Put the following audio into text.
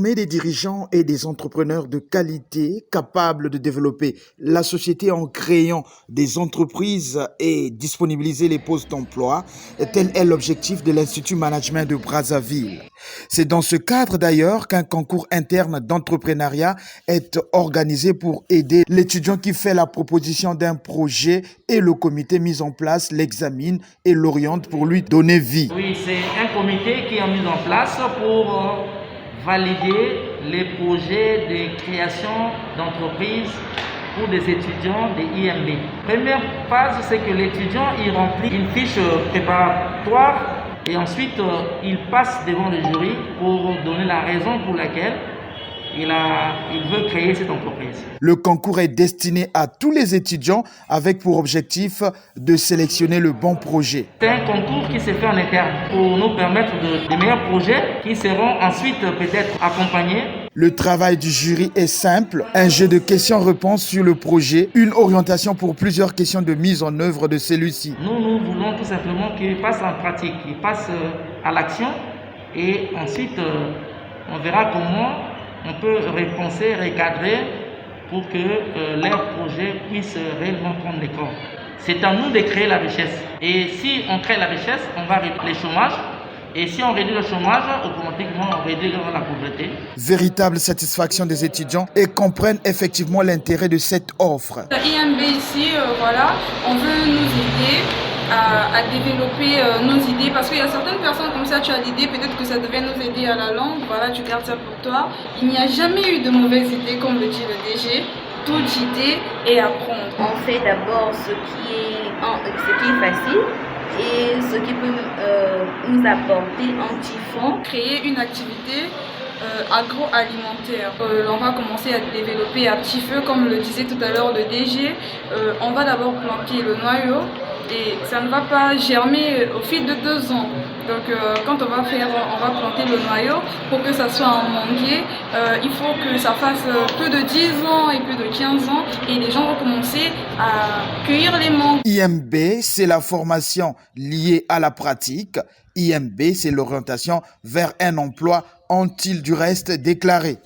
Former des dirigeants et des entrepreneurs de qualité capables de développer la société en créant des entreprises et disponibiliser les postes d'emploi, tel est l'objectif de l'Institut Management de Brazzaville. C'est dans ce cadre d'ailleurs qu'un concours interne d'entrepreneuriat est organisé pour aider l'étudiant qui fait la proposition d'un projet et le comité mis en place l'examine et l'oriente pour lui donner vie. Oui, c'est un comité qui est mis en place pour valider les projets de création d'entreprises pour des étudiants de IMB. Première phase, c'est que l'étudiant il remplit une fiche préparatoire et ensuite il passe devant le jury pour donner la raison pour laquelle il veut créer cette entreprise. Le concours est destiné à tous les étudiants avec pour objectif de sélectionner le bon projet. C'est un concours qui se fait en interne pour nous permettre de meilleurs projets qui seront ensuite peut-être accompagnés. Le travail du jury est simple, un jeu de questions-réponses sur le projet, une orientation pour plusieurs questions de mise en œuvre de celui-ci. Nous voulons tout simplement qu'il passe en pratique, qu'il passe à l'action et ensuite on verra comment on peut repenser, recadrer pour que leurs projets puissent réellement prendre les corps. C'est à nous de créer la richesse. Et si on crée la richesse, on va réduire le chômage. Et si on réduit le chômage, automatiquement on réduit la pauvreté. Véritable satisfaction des étudiants et comprennent effectivement l'intérêt de cette offre. IMB ici, on veut nous aider à développer nos idées parce qu'il y a certaines personnes comme ça, tu as l'idée, peut-être que ça devait nous aider à la langue, tu gardes ça pour toi. Il n'y a jamais eu de mauvaises idées comme le dit le DG. Toute idée est à prendre. On fait d'abord ce qui est facile et ce qui peut nous apporter un petit fonds. Créer une activité agroalimentaire. On va commencer à développer à petit feu, comme le disait tout à l'heure le DG. On va d'abord planter le noyau et ça ne va pas germer au fil de 2 ans. Donc quand on va planter le noyau, pour que ça soit un manguier, il faut que ça fasse plus de 10 ans et plus de 15 ans et les gens vont commencer à cueillir les mangues. IMB, c'est la formation liée à la pratique. IMB, c'est l'orientation vers un emploi, ont-ils du reste déclaré.